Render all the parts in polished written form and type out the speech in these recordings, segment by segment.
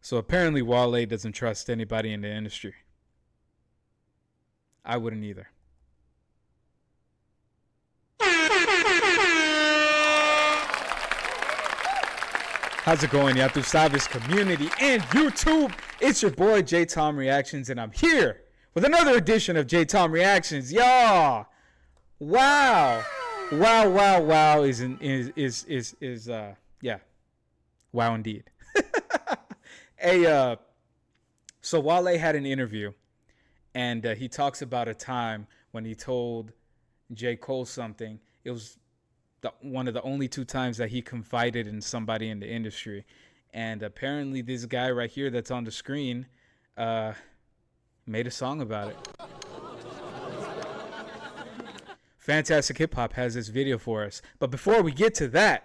So apparently Wale doesn't trust anybody in the industry. I wouldn't either. How's it going, Ya Tu Sabes community and YouTube? It's your boy Jtomreactions, and I'm here with another edition of Jtomreactions. Y'all, wow, is yeah, wow indeed. So Wale had an interview, and he talks about a time when he told J.Cole something. It was one of the only two times that he confided in somebody in the industry. And apparently this guy right here that's on the screen made a song about it. Fantastic Hip Hop has this video for us. But before we get to that,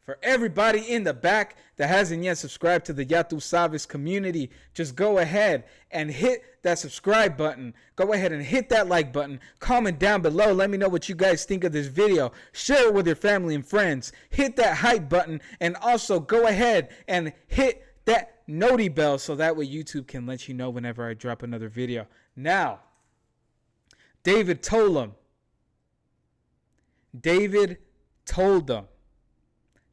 for everybody in the back that hasn't yet subscribed to the Ya Tu Sabes community, just go ahead and hit that subscribe button. Go ahead and hit that like button. Comment down below. Let me know what you guys think of this video. Share it with your family and friends. Hit that hype button. And also go ahead and hit that noti bell so that way YouTube can let you know whenever I drop another video. Now, David told them,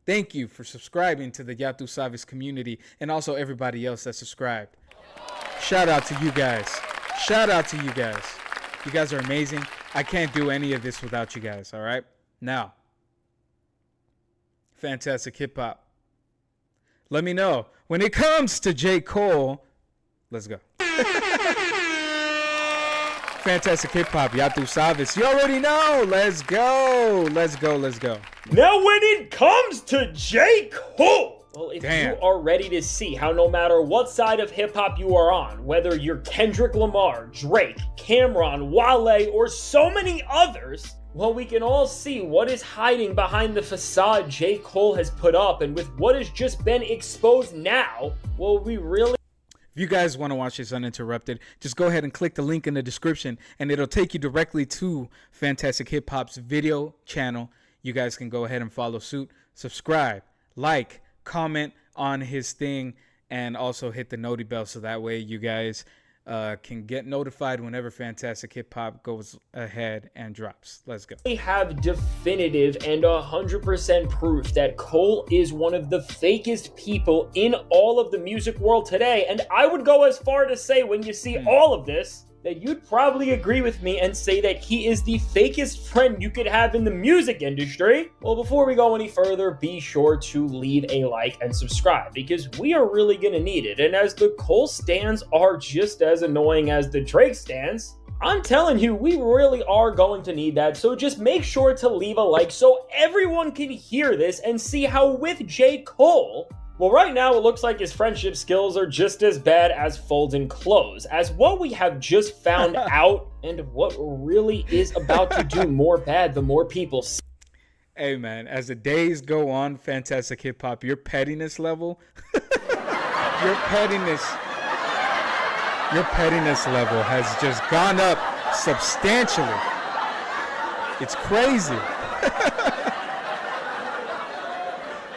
thank you for subscribing to the Ya Tu Sabes community and also everybody else that subscribed. Shout out to you guys. Shout out to you guys. You guys are amazing. I can't do any of this without you guys, all right? Now, Fantastic Hip Hop. Let me know. When it comes to J.Cole, let's go. Fantastic Hip Hop, Ya Tu Sabes. You already know. Let's go. Let's go. Let's go. Now, when it comes to J.Cole, well, if you are ready to see how no matter what side of hip-hop you are on, whether you're Kendrick Lamar, Drake, Cameron, Wale, or so many others, well, we can all see what is hiding behind the facade J.Cole has put up, and with what has just been exposed now, well, we really... If you guys want to watch this uninterrupted, just go ahead and click the link in the description, and it'll take you directly to Fantastic Hip Hop's video channel. You guys can go ahead and follow suit, subscribe, like, comment on his thing, and also hit the noti bell so that way you guys can get notified whenever Fantastic Hip Hop goes ahead and drops. Let's go. We have definitive and 100% proof that Cole is one of the fakest people in all of the music world today, and I would go as far to say when you see all of this, that you'd probably agree with me and say that he is the fakest friend you could have in the music industry. Well, before we go any further, be sure to leave a like and subscribe because we are really gonna need it. And as the Cole stans are just as annoying as the Drake stans, I'm telling you, we really are going to need that. So just make sure to leave a like so everyone can hear this and see how with J.Cole, well, right now, it looks like his friendship skills are just as bad as folding clothes, as what we have just found out and what really is about to do more bad the more people see. Hey, man, as the days go on, Fantastic Hip Hop, your pettiness level, your pettiness level has just gone up substantially. It's crazy.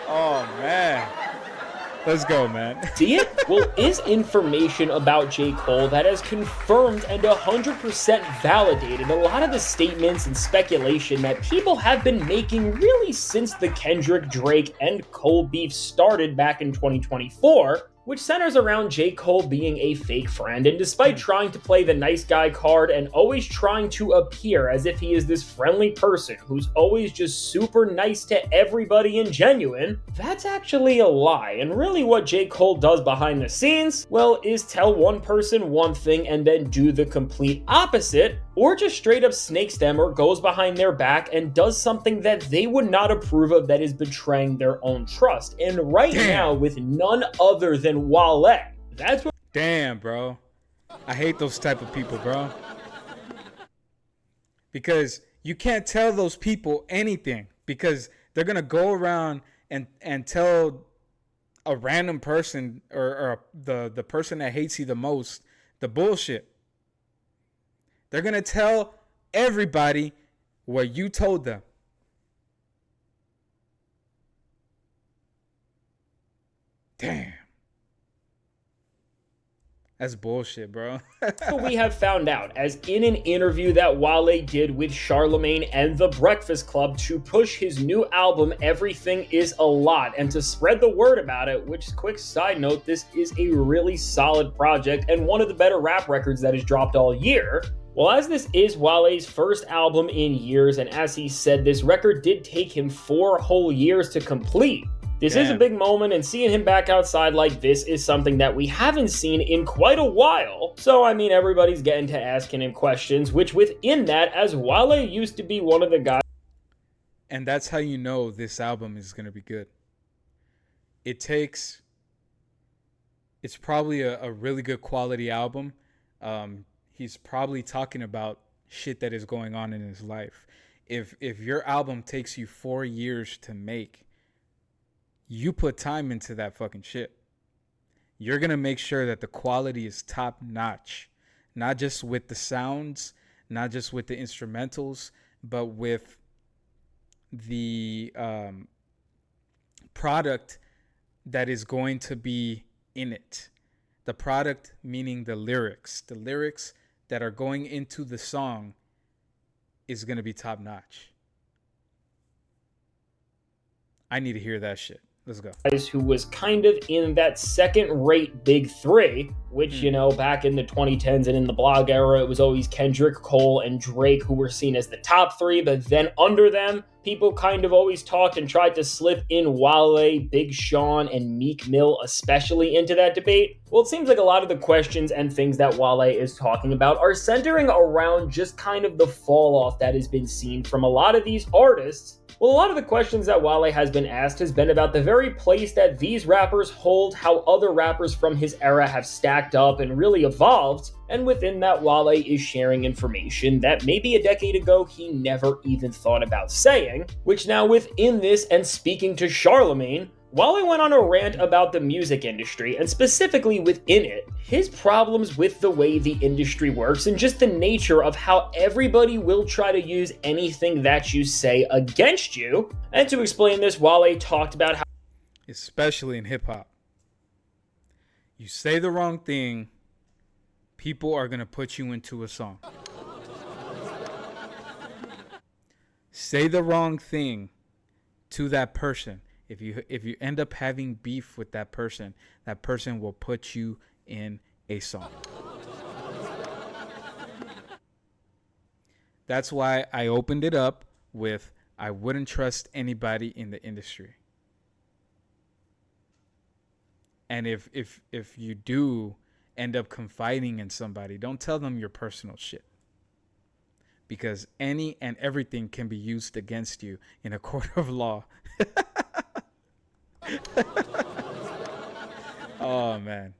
Oh, man. Let's go, man. See it? Well, is information about J.Cole that has confirmed and 100% validated a lot of the statements and speculation that people have been making really since the Kendrick, Drake, and Cole beef started back in 2024, which centers around J.Cole being a fake friend, and despite trying to play the nice guy card and always trying to appear as if he is this friendly person who's always just super nice to everybody and genuine, that's actually a lie. And really what J.Cole does behind the scenes, well, is tell one person one thing and then do the complete opposite, or just straight up snakes them or goes behind their back and does something that they would not approve of that is betraying their own trust. And right now, with none other than Wale, that's what... Damn, bro. I hate those type of people, bro. Because you can't tell those people anything because they're going to go around and tell a random person or the person that hates you the most the bullshit. They're going to tell everybody what you told them. Damn. That's bullshit, bro. We have found out, as in an interview that Wale did with Charlemagne and The Breakfast Club to push his new album, Everything Is a Lot, and to spread the word about it, which, quick side note, this is a really solid project and one of the better rap records that has dropped all year. Well, as this is Wale's first album in years, and as he said, this record did take him 4 whole years to complete. This is a big moment, and seeing him back outside like this is something that we haven't seen in quite a while. So, I mean, everybody's getting to asking him questions, which within that, as Wale used to be one of the guys. And that's how you know this album is going to be good. It's probably a really good quality album. He's probably talking about shit that is going on in his life. If your album takes you 4 years to make, you put time into that fucking shit. You're going to make sure that the quality is top notch, not just with the sounds, not just with the instrumentals, but with the product that is going to be in it. The product meaning the lyrics. The lyrics that are going into the song is going to be top notch. I need to hear that shit. Let's go. Who was kind of in that second-rate big three, which, you know, back in the 2010s and in the blog era, it was always Kendrick, Cole, and Drake who were seen as the top 3, but then under them, people kind of always talked and tried to slip in Wale, Big Sean, and Meek Mill especially into that debate. Well, it seems like a lot of the questions and things that Wale is talking about are centering around just kind of the fall-off that has been seen from a lot of these artists. Well, a lot of the questions that Wale has been asked has been about the very place that these rappers hold, how other rappers from his era have stacked up and really evolved, and within that, Wale is sharing information that maybe a decade ago he never even thought about saying, which now within this and speaking to Charlemagne, Wale went on a rant about the music industry, and specifically within it, his problems with the way the industry works and just the nature of how everybody will try to use anything that you say against you. And to explain this, Wale talked about how, especially in hip-hop, you say the wrong thing, people are going to put you into a song. Say the wrong thing to that person. If you end up having beef with that person will put you in a song. That's why I opened it up with, I wouldn't trust anybody in the industry. And if you do end up confiding in somebody, don't tell them your personal shit. Because any and everything can be used against you in a court of law. Oh man,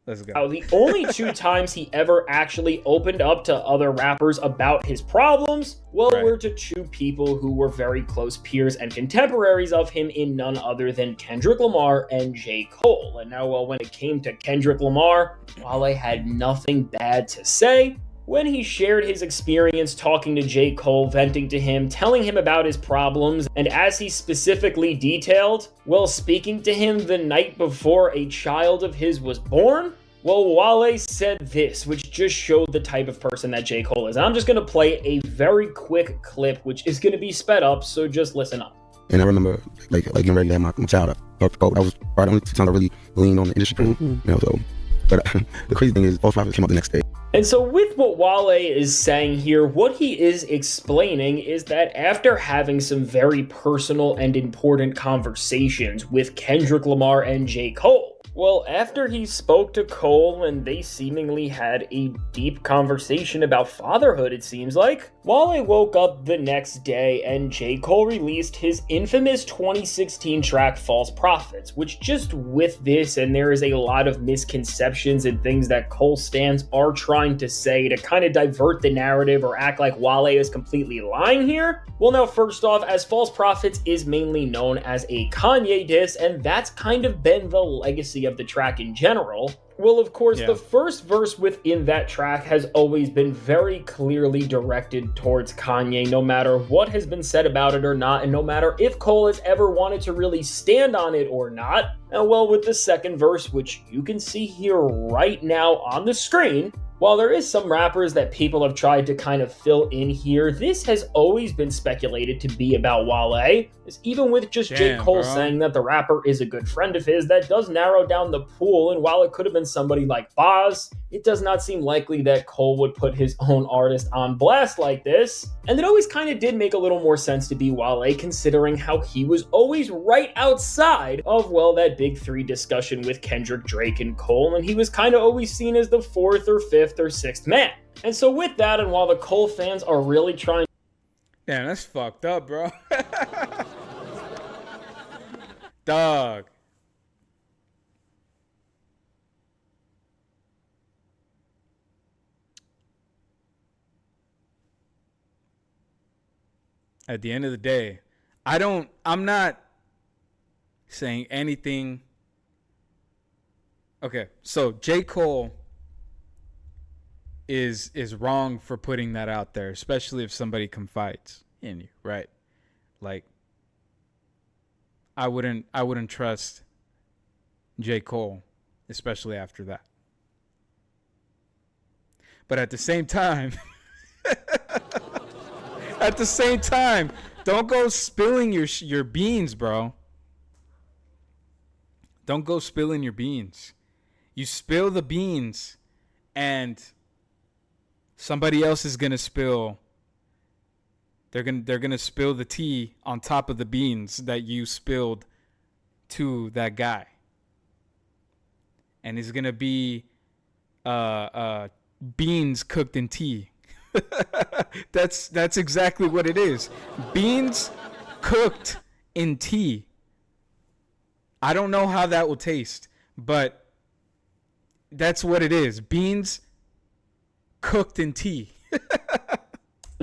let's go. The only 2 times he ever actually opened up to other rappers about his problems, were to 2 people who were very close peers and contemporaries of him in none other than Kendrick Lamar and J.Cole. And now, when it came to Kendrick Lamar, Wale had nothing bad to say. When he shared his experience talking to J.Cole, venting to him, telling him about his problems, and as he specifically detailed, speaking to him the night before a child of his was born, Wale said this, which just showed the type of person that J.Cole is. And I'm just going to play a very quick clip, which is going to be sped up, so just listen up. And I remember, like getting ready to have my child up. That was probably the only time I really leaned on the industry, you know, so. But the crazy thing is, False Prophets came out the next day. And so with what Wale is saying here, what he is explaining is that after having some very personal and important conversations with Kendrick Lamar and J. Cole, after he spoke to Cole and they seemingly had a deep conversation about fatherhood, it seems like, Wale woke up the next day and J. Cole released his infamous 2016 track False Prophets, which just with this, and there is a lot of misconceptions and things that Cole stans are trying to say to kind of divert the narrative or act like Wale is completely lying here. Well, now, first off, as False Prophets is mainly known as a Kanye diss, and that's kind of been the legacy of the track in general. Well, of course, the first verse within that track has always been very clearly directed towards Kanye, no matter what has been said about it or not, and no matter if Cole has ever wanted to really stand on it or not. And well, with the second verse, which you can see here right now on the screen, while there is some rappers that people have tried to kind of fill in here, this has always been speculated to be about Wale. Even with just J.Cole saying that the rapper is a good friend of his, that does narrow down the pool, and while it could have been somebody like Boz, it does not seem likely that Cole would put his own artist on blast like this. And it always kind of did make a little more sense to be Wale, considering how he was always right outside of, well, that big three discussion with Kendrick, Drake, and Cole, and he was kind of always seen as the fourth or fifth or sixth man. And so with that, and while the Cole fans are really trying... Damn, that's fucked up, bro. Dog. At the end of the day, I'm not saying anything. Okay, so J. Cole is wrong for putting that out there, especially if somebody confides in you, right? Like, I wouldn't trust J. Cole, especially after that. But at the same time, don't go spilling your beans, bro. Don't go spilling your beans. You spill the beans, and somebody else is gonna spill. They're gonna spill the tea on top of the beans that you spilled to that guy, and it's gonna be beans cooked in tea. That's exactly what it is. Beans cooked in tea. I don't know how that will taste, but that's what it is. Beans cooked in tea.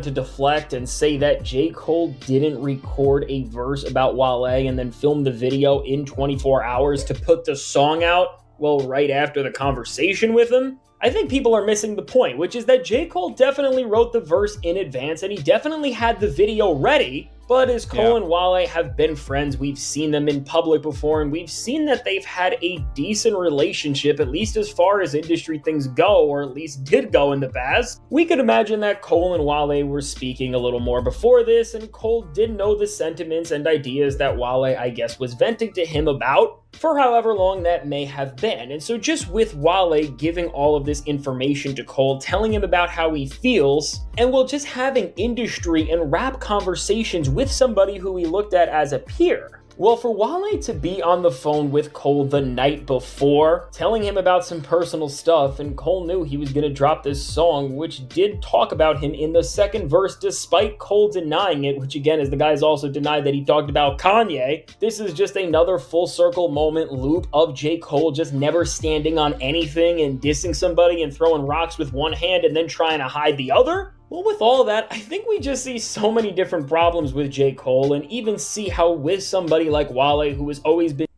To deflect and say that J. Cole didn't record a verse about Wale and then film the video in 24 hours to put the song out, well, right after the conversation with him. I think people are missing the point, which is that J. Cole definitely wrote the verse in advance and he definitely had the video ready. But as Cole and Wale have been friends, we've seen them in public before, and we've seen that they've had a decent relationship, at least as far as industry things go, or at least did go in the past. We could imagine that Cole and Wale were speaking a little more before this, and Cole did know the sentiments and ideas that Wale, I guess, was venting to him about, for however long that may have been. And so just with Wale giving all of this information to Cole, telling him about how he feels, and well, just having industry and rap conversations with somebody who he looked at as a peer. Well, for Wale to be on the phone with Cole the night before, telling him about some personal stuff, and Cole knew he was going to drop this song, which did talk about him in the second verse, despite Cole denying it, which again, is the guy's also denied that he talked about Kanye. This is just another full circle moment loop of J. Cole just never standing on anything and dissing somebody and throwing rocks with one hand and then trying to hide the other. Well, with all that, I think we just see so many different problems with J. Cole, and even see how with somebody like Wale, who has always been...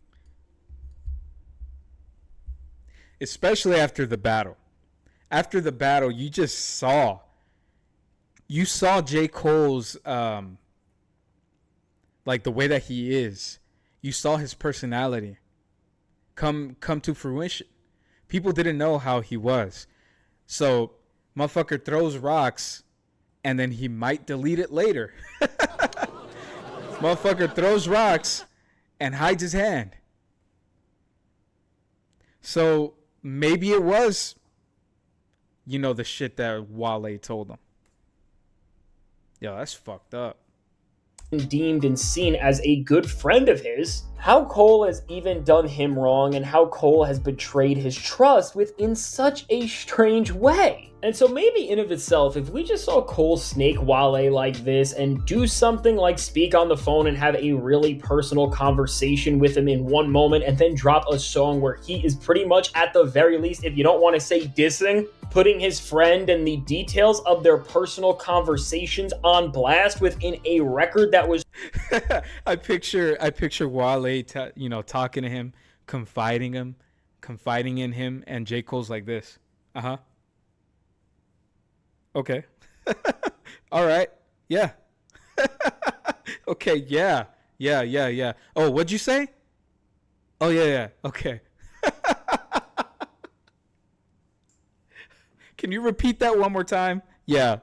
Especially after the battle. After the battle, you just saw... You saw J. Cole's... like, the way that he is. You saw his personality come to fruition. People didn't know how he was. So... motherfucker throws rocks, and then he might delete it later. Motherfucker throws rocks and hides his hand. So maybe it was, the shit that Wale told him. Yo, that's fucked up. Deemed and seen as a good friend of his, how Cole has even done him wrong, and how Cole has betrayed his trust within such a strange way. And so maybe in of itself, if we just saw Cole snake Wale like this and do something like speak on the phone and have a really personal conversation with him in one moment, and then drop a song where he is pretty much, at the very least, if you don't want to say dissing, putting his friend and the details of their personal conversations on blast within a record that was... I picture Wale, talking to him, confiding him confiding in him, and J. Cole's like this. Okay. All right. Yeah. Okay. Yeah. Yeah. Oh, what'd you say? Oh, yeah. Okay. Can you repeat that one more time? Yeah.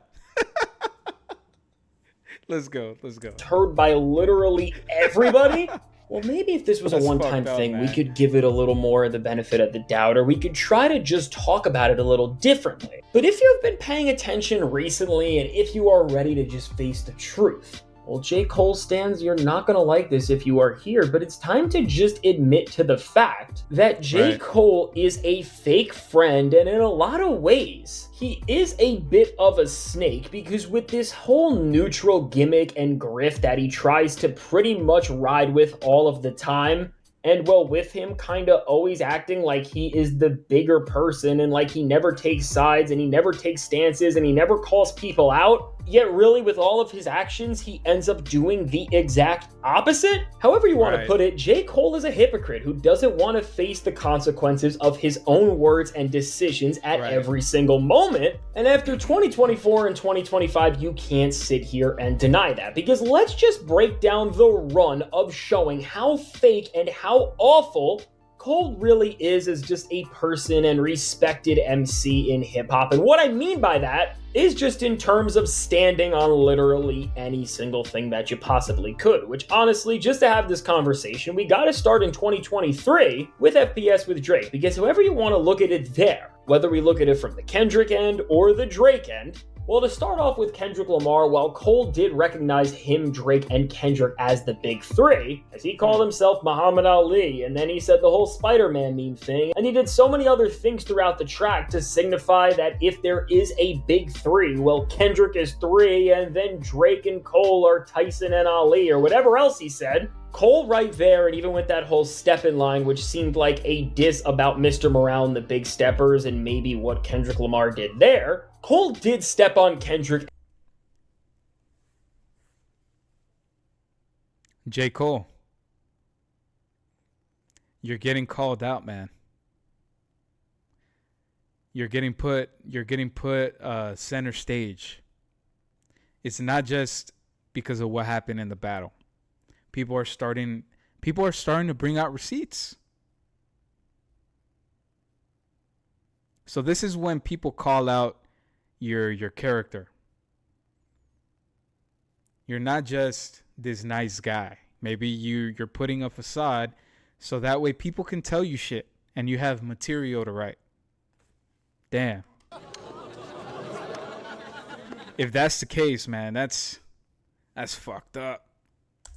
Let's go. Heard by literally everybody. Well, maybe if this was a one-time thing, we could give it a little more of the benefit of the doubt, or we could try to just talk about it a little differently. But if you've been paying attention recently, and if you are ready to just face the truth, well, J. Cole stands, you're not going to like this if you are here, but it's time to just admit to the fact that J. Cole is a fake friend, and in a lot of ways, he is a bit of a snake, because with this whole neutral gimmick and grift that he tries to pretty much ride with all of the time, and well, with him kind of always acting like he is the bigger person, and like he never takes sides, and he never takes stances, and he never calls people out, yet really with all of his actions, he ends up doing the exact opposite. However you want to put it, J. Cole is a hypocrite who doesn't want to face the consequences of his own words and decisions at every single moment. And after 2024 and 2025, you can't sit here and deny that, because let's just break down the run of showing how fake and how awful Cole really is as just a person and respected MC in hip-hop. And what I mean by that is just in terms of standing on literally any single thing that you possibly could, which honestly, just to have this conversation, we gotta start in 2023 with FPS with Drake, because however you want to look at it there, whether we look at it from the Kendrick end or the Drake end, well, to start off with Kendrick Lamar, while Cole did recognize him, Drake, and Kendrick as the big three, as he called himself Muhammad Ali, and then he said the whole Spider-Man meme thing, and he did so many other things throughout the track to signify that if there is a big three, well, Kendrick is three, and then Drake and Cole are Tyson and Ali, or whatever else he said. Cole right there, and even with that whole step-in line, which seemed like a diss about Mr. Morale and the Big Steppers and maybe what Kendrick Lamar did there, Cole did step on Kendrick. J. Cole, you're getting called out, man. You're getting put center stage. It's not just because of what happened in the battle. People are starting to bring out receipts. So this is when people call out your character. You're not just this nice guy. Maybe you're putting a facade so that way people can tell you shit and you have material to write. Damn. If that's the case, man, that's fucked up.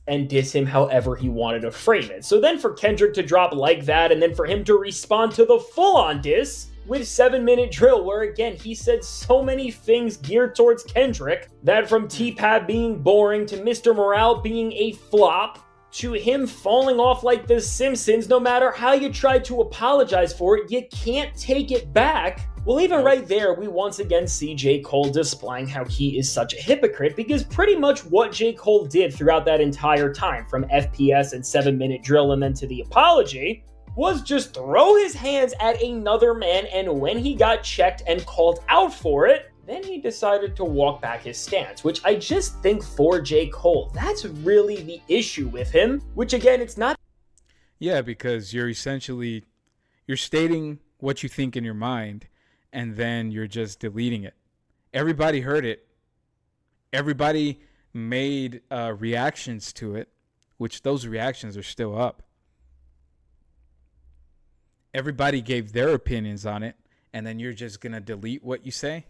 And diss him however he wanted to frame it. So then for Kendrick to drop like that, and then for him to respond to the full-on diss with 7-Minute Drill, where again, he said so many things geared towards Kendrick, that from T-Pab being boring to Mr. Morale being a flop, to him falling off like The Simpsons, no matter how you try to apologize for it, you can't take it back. Well, even right there, we once again see J. Cole displaying how he is such a hypocrite, because pretty much what J. Cole did throughout that entire time, from FPS and 7-Minute Drill and then to the apology, was just throw his hands at another man, and when he got checked and called out for it, then he decided to walk back his stance, which I just think for J. Cole, that's really the issue with him, which again, it's not... Yeah, because you're stating what you think in your mind, and then you're just deleting it. Everybody heard it. Everybody made reactions to it, which those reactions are still up. Everybody gave their opinions on it, and then you're just going to delete what you say?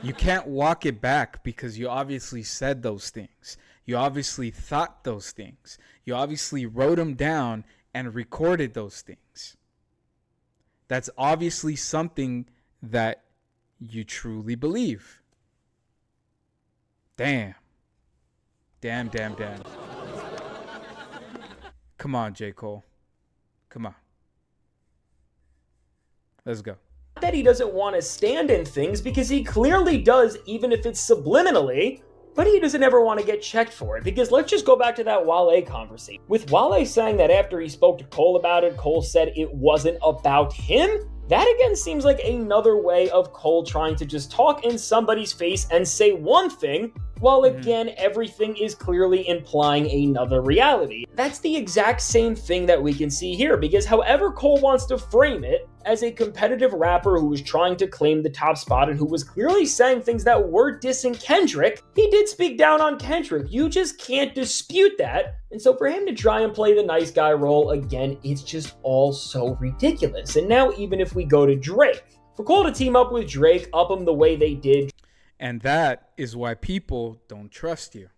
You can't walk it back because you obviously said those things. You obviously thought those things. You obviously wrote them down and recorded those things. That's obviously something that you truly believe. Damn. Damn. Come on, J. Cole. Come on. Let's go. That he doesn't want to stand in things, because he clearly does, even if it's subliminally, but he doesn't ever want to get checked for it, because let's just go back to that Wale conversation. With Wale saying that after he spoke to Cole about it, Cole said it wasn't about him, that again seems like another way of Cole trying to just talk in somebody's face and say one thing, while again everything is clearly implying another reality. That's the exact same thing that we can see here, because however Cole wants to frame it, as a competitive rapper who was trying to claim the top spot and who was clearly saying things that were dissing Kendrick, he did speak down on Kendrick. You just can't dispute that. And so for him to try and play the nice guy role again, it's just all so ridiculous. And now even if we go to Drake, for Cole to team up with Drake, up him the way they did. And that is why people don't trust you.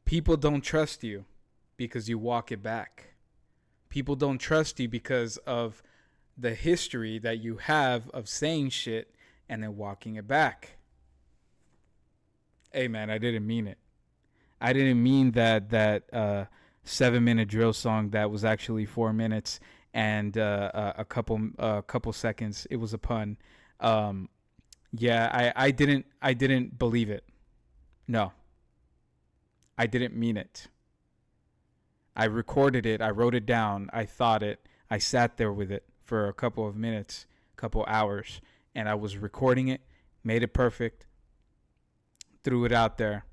People don't trust you because you walk it back. People don't trust you because of the history that you have of saying shit and then walking it back. Hey, man, I didn't mean it. I didn't mean that 7-minute drill song that was actually 4 minutes and a couple seconds. It was a pun. Yeah, I didn't believe it. No, I didn't mean it. I recorded it. I wrote it down. I thought it. I sat there with it for a couple of minutes, couple hours, and I was recording it, made it perfect, threw it out there,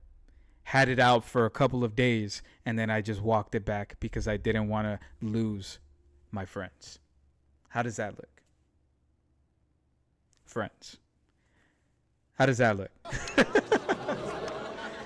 had it out for a couple of days, and then I just walked it back because I didn't want to lose my friends. How does that look? Friends. How does that look?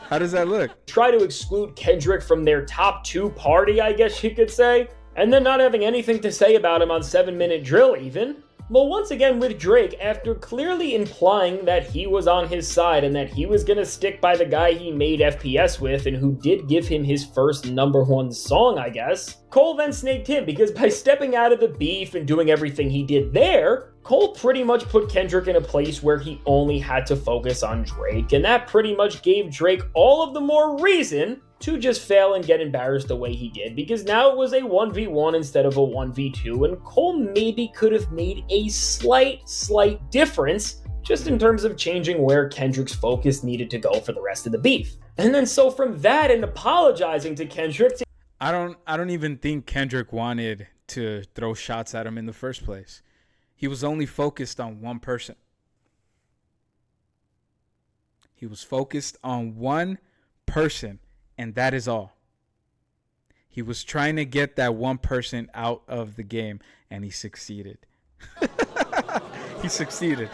How does that look? Try to exclude Kendrick from their top 2 party, I guess you could say, and then not having anything to say about him on 7-minute drill even. Well, once again with Drake, after clearly implying that he was on his side and that he was gonna stick by the guy he made FPS with and who did give him his first #1 song, I guess, Cole then snaked him, because by stepping out of the beef and doing everything he did there, Cole pretty much put Kendrick in a place where he only had to focus on Drake, and that pretty much gave Drake all of the more reason to just fail and get embarrassed the way he did, because now it was a 1v1 instead of a 1v2, and Cole maybe could have made a slight difference just in terms of changing where Kendrick's focus needed to go for the rest of the beef. And then so from that and apologizing to Kendrick to I don't even think Kendrick wanted to throw shots at him in the first place. He was only focused on one person. He was focused on one person, and that is all. He was trying to get that one person out of the game, and he succeeded. He succeeded.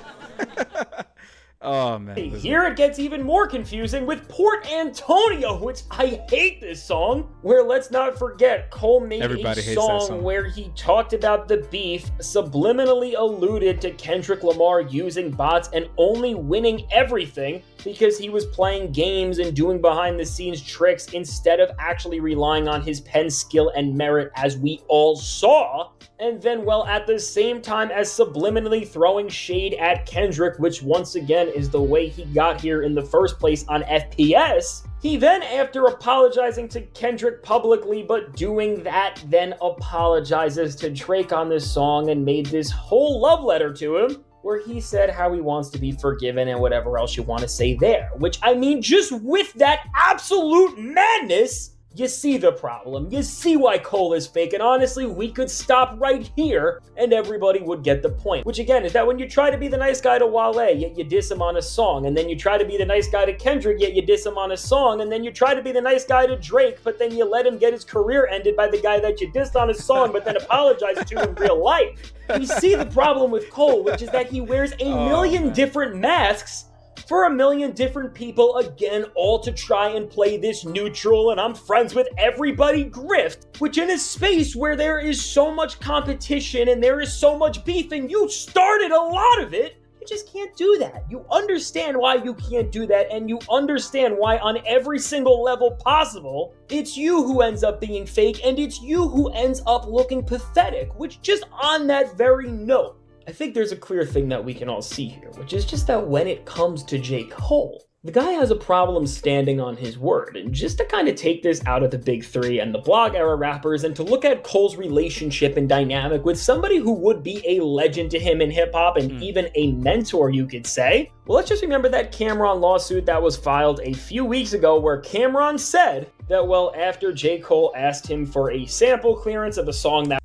Oh, man. Here it gets even more confusing with Port Antonio, which I hate this song, where let's not forget Cole made Everybody a hates that song where he talked about the beef, subliminally alluded to Kendrick Lamar using bots and only winning everything because he was playing games and doing behind the scenes tricks instead of actually relying on his pen skill and merit, as we all saw. And then, well, at the same time as subliminally throwing shade at Kendrick, which once again is the way he got here in the first place on FPS, he then, after apologizing to Kendrick publicly, but doing that, then apologizes to Drake on this song and made this whole love letter to him, where he said how he wants to be forgiven and whatever else you want to say there. Which, I mean, just with that absolute madness, you see the problem. You see why Cole is fake, and honestly, we could stop right here and everybody would get the point. Which again, is that when you try to be the nice guy to Wale, yet you diss him on a song, and then you try to be the nice guy to Kendrick, yet you diss him on a song, and then you try to be the nice guy to Drake, but then you let him get his career ended by the guy that you dissed on a song, but then apologized to in real life. You see the problem with Cole, which is that he wears a million different masks for a million different people, again, all to try and play this neutral and I'm friends with everybody grift, which in a space where there is so much competition and there is so much beef and you started a lot of it, you just can't do that. You understand why you can't do that, and you understand why on every single level possible, it's you who ends up being fake and it's you who ends up looking pathetic, which just on that very note, I think there's a clear thing that we can all see here, which is just that when it comes to J. Cole, The guy has a problem standing on his word, and just to kind of take this out of the big three and the blog era rappers and to look at Cole's relationship and dynamic with somebody who would be a legend to him in hip hop and even a mentor, you could say. Well, let's just remember that Cam'ron lawsuit that was filed a few weeks ago where Cam'ron said that, well, after J. Cole asked him for a sample clearance of a song that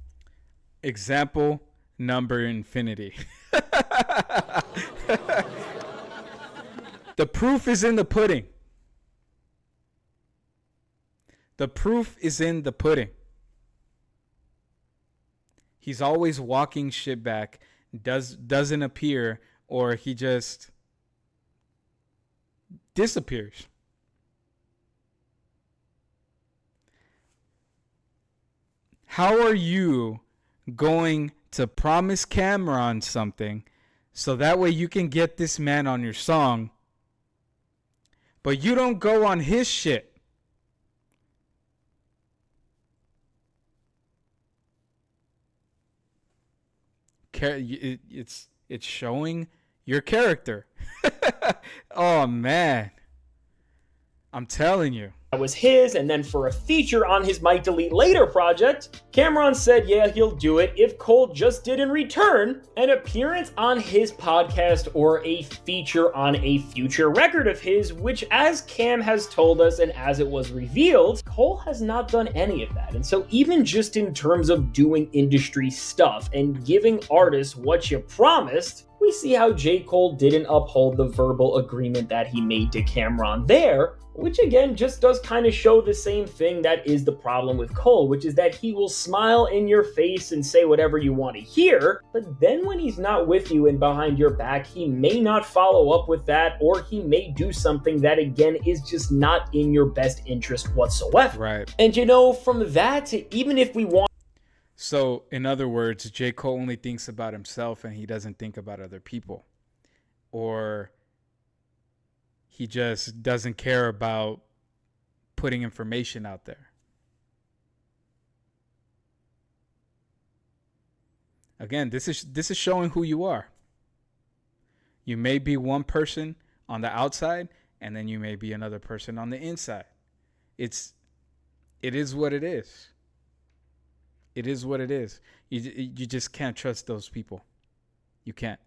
example number infinity. The proof is in the pudding. The proof is in the pudding. He's always walking shit back, doesn't appear, or he just disappears. How are you going to promise Cam'ron something so that way you can get this man on your song, but you don't go on his shit? It's showing your character. Oh man, I'm telling you. was his, and then for a feature on his Might Delete Later project, Cam'ron said yeah, he'll do it if Cole just did in return an appearance on his podcast or a feature on a future record of his, which, as Cam has told us and as it was revealed, Cole has not done any of that. And so even just in terms of doing industry stuff and giving artists what you promised, we see how J. Cole didn't uphold the verbal agreement that he made to Cam'ron there, which again just does kind of show the same thing that is the problem with Cole, which is that he will smile in your face and say whatever you want to hear, but then when he's not with you and behind your back, he may not follow up with that, or he may do something that again is just not in your best interest whatsoever. Right. And you know, from that to even if we want... So, in other words, J. Cole only thinks about himself and he doesn't think about other people. Or he just doesn't care about putting information out there. Again, this is showing who you are. You may be one person on the outside, and then you may be another person on the inside. It is what it is. It is what it is. You just can't trust those people. You can't.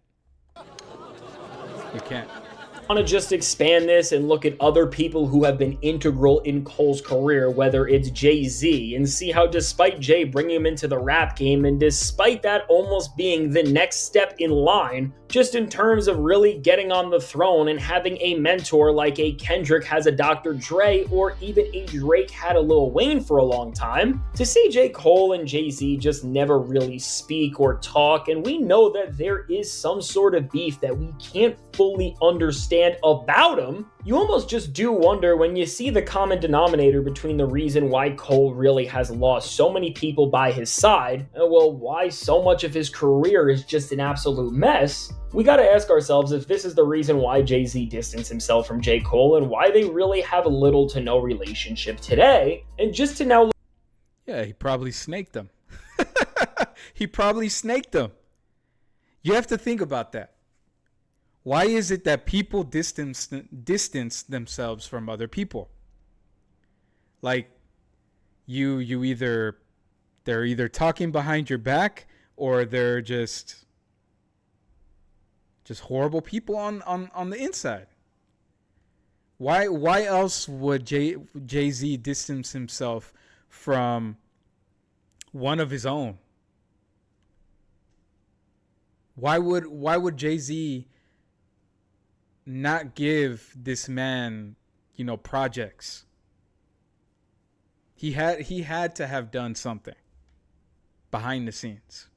You can't. I want to just expand this and look at other people who have been integral in Cole's career, whether it's Jay-Z, and see how despite Jay bringing him into the rap game, and despite that almost being the next step in line, just in terms of really getting on the throne and having a mentor like a Kendrick has a Dr. Dre, or even a Drake had a Lil Wayne for a long time, to see J. Cole and Jay-Z just never really speak or talk, and we know that there is some sort of beef that we can't fully understand about him, you almost just do wonder when you see the common denominator between the reason why Cole really has lost so many people by his side, and well, why so much of his career is just an absolute mess. We gotta ask ourselves if this is the reason why Jay-Z distanced himself from J. Cole and why they really have little to no relationship today. And just to now... Yeah, he probably snaked them. He probably snaked them. You have to think about that. Why is it that people distance themselves from other people? Like, they're either talking behind your back, or they're just horrible people on the inside. Why else would Jay-Z distance himself from one of his own? Why would Jay-Z not give this man, projects? He had to have done something behind the scenes.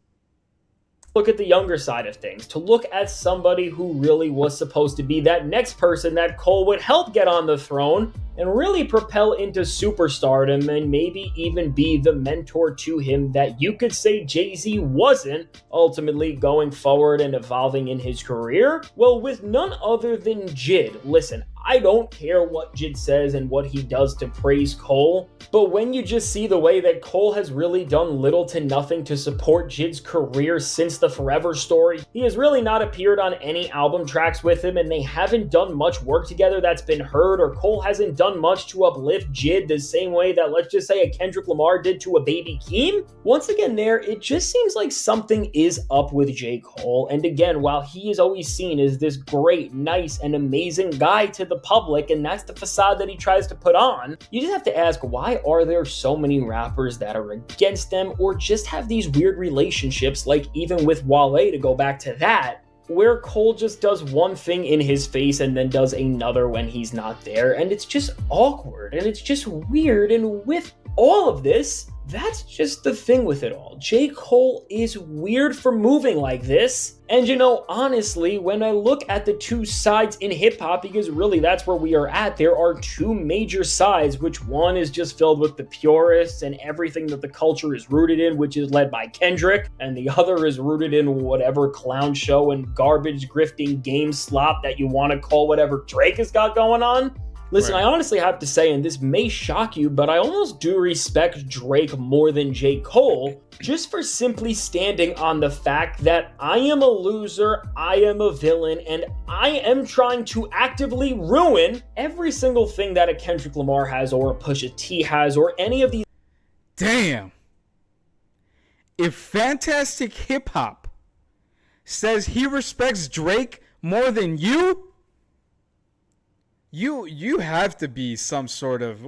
Look at the younger side of things, to look at somebody who really was supposed to be that next person that Cole would help get on the throne and really propel into superstardom, and maybe even be the mentor to him that you could say Jay-Z wasn't, ultimately going forward and evolving in his career. Well, with none other than Jid. Listen, I don't care what Jid says and what he does to praise Cole, but when you just see the way that Cole has really done little to nothing to support Jid's career since the Forever Story, he has really not appeared on any album tracks with him, and they haven't done much work together that's been heard, or Cole hasn't done much to uplift Jid the same way that, let's just say, a Kendrick Lamar did to a Baby Keem. Once again there, it just seems like something is up with J. Cole, and again, while he is always seen as this great, nice, and amazing guy to the public, and that's the facade that he tries to put on, you just have to ask, why are there so many rappers that are against them, or just have these weird relationships, like even with Wale, to go back to that, where Cole just does one thing in his face and then does another when he's not there, and it's just awkward, and it's just weird, and with all of this, that's just the thing with it all. J. Cole is weird for moving like this. And you know, honestly, when I look at the two sides in hip-hop, because really that's where we are at, there are two major sides, which one is just filled with the purists and everything that the culture is rooted in, which is led by Kendrick, and the other is rooted in whatever clown show and garbage grifting game slop that you want to call whatever Drake has got going on. Listen, right. I honestly have to say, and this may shock you, but I almost do respect Drake more than J. Cole, just for simply standing on the fact that I am a loser, I am a villain, and I am trying to actively ruin every single thing that a Kendrick Lamar has, or a Pusha T has, or any of these. Damn. If Fantastic Hip Hop says he respects Drake more than you have to be some sort of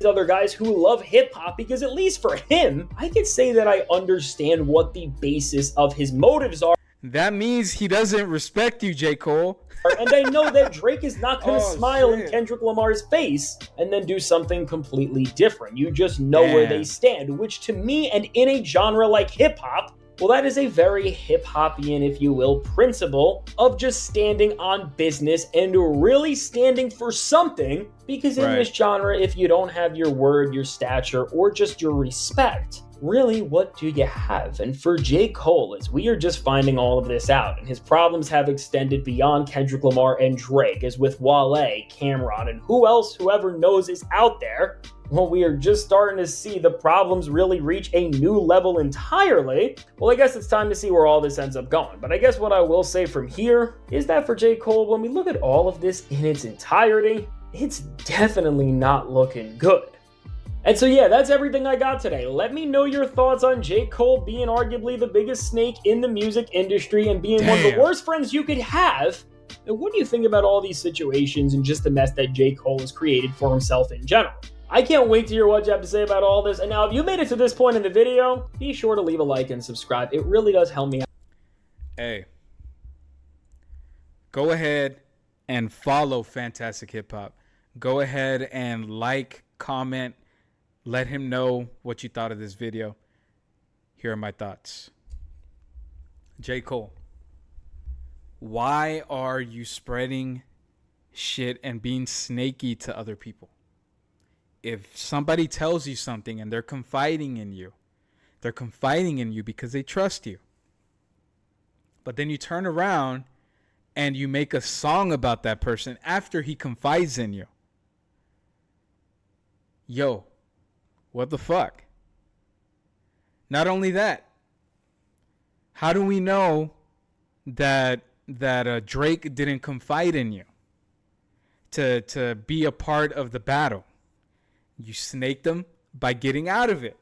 other guys who love hip-hop, because at least for him, I could say that I understand what the basis of his motives are. That means he doesn't respect you, J. Cole. And I know that Drake is not going to smile in Kendrick Lamar's face and then do something completely different. You just know where they stand, which to me, and in a genre like hip-hop, well, that is a very hip-hopian, if you will, principle of just standing on business and really standing for something, because in this genre, if you don't have your word, your stature, or just your respect, really, what do you have? And for J. Cole, as we are just finding all of this out, and his problems have extended beyond Kendrick Lamar and Drake, as with Wale, Cameron, and whoever knows is out there, well, we are just starting to see the problems really reach a new level entirely. Well, I guess it's time to see where all this ends up going. But I guess what I will say from here is that for J. Cole, when we look at all of this in its entirety, it's definitely not looking good. And so yeah, that's everything I got today. Let me know your thoughts on J. Cole being arguably the biggest snake in the music industry and being one of the worst friends you could have. And what do you think about all these situations and just the mess that J. Cole has created for himself in general? I can't wait to hear what you have to say about all this. And now, if you made it to this point in the video, be sure to leave a like and subscribe. It really does help me out. Hey, go ahead and follow Fantastic Hip Hop. Go ahead and like, comment, let him know what you thought of this video. Here are my thoughts. J. Cole, why are you spreading shit and being snaky to other people? If somebody tells you something and they're confiding in you because they trust you. But then you turn around and you make a song about that person after he confides in you. Yo, what the fuck? Not only that, how do we know that Drake didn't confide in you to be a part of the battle? You snaked them by getting out of it.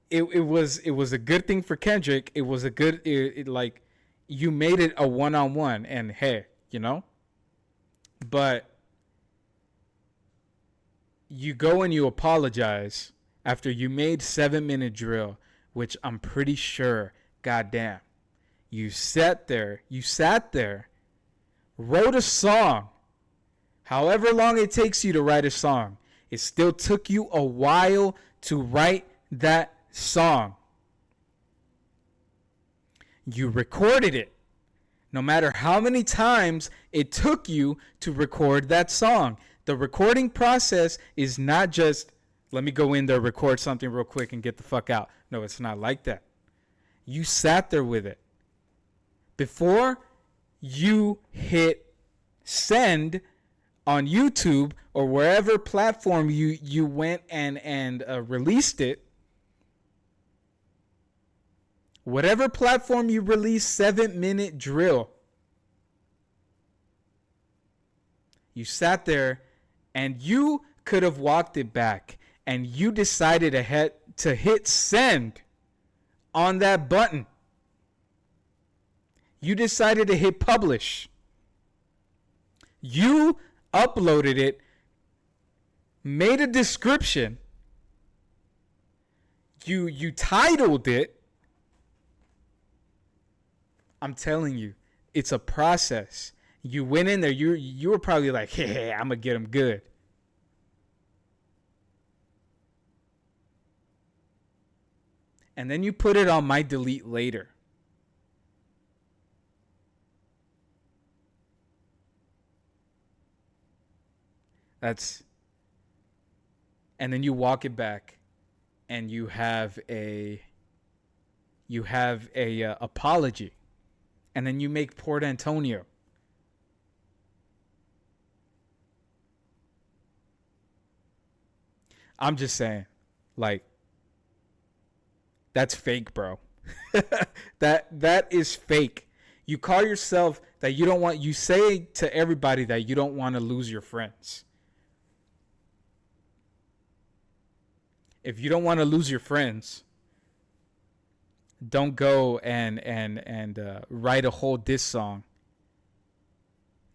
It was a good thing for Kendrick. It was a good like you made it a one-on-one, and hey, you know. But you go and you apologize after you made 7-minute drill, which I'm pretty sure, goddamn, you sat there, wrote a song. However long it takes you to write a song, it still took you a while to write that song. You recorded it. No matter how many times it took you to record that song. The recording process is not just, let me go in there, record something real quick and get the fuck out. No, it's not like that. You sat there with it. Before you hit send on YouTube or wherever platform you went and released it, whatever platform you released 7-minute drill, you sat there and you could have walked it back, and you decided to hit send on that button. You decided to hit publish. You uploaded it, made a description, you titled it. I'm telling you, it's a process. You went in there, you were probably like, hey, I'm gonna get them good. And then you put it on my delete later. And then you walk it back, and you have a apology, and then you make Port Antonio. I'm just saying, like, that's fake, bro. that is fake. You call yourself that you don't want, you say to everybody that you don't want to lose your friends. If you don't want to lose your friends, don't go and write a whole diss song.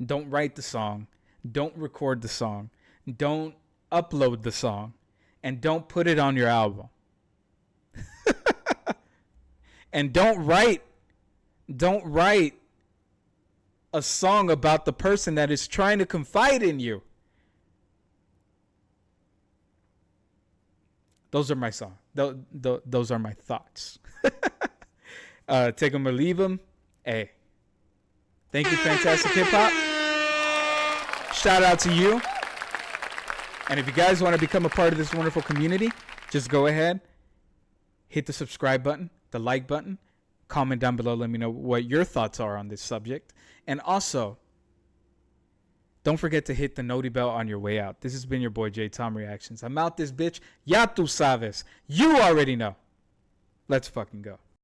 Don't write the song. Don't record the song. Don't upload the song. And don't put it on your album. And don't write a song about the person that is trying to confide in you. Those are my songs. Those are my thoughts. Take them or leave them. Hey. Thank you, Fantastic Hip Hop. Shout out to you. And if you guys want to become a part of this wonderful community, just go ahead, hit the subscribe button, the like button, comment down below. Let me know what your thoughts are on this subject. And also, don't forget to hit the noti bell on your way out. This has been your boy Jtomreactions. I'm out this bitch. Ya tu sabes. You already know. Let's fucking go.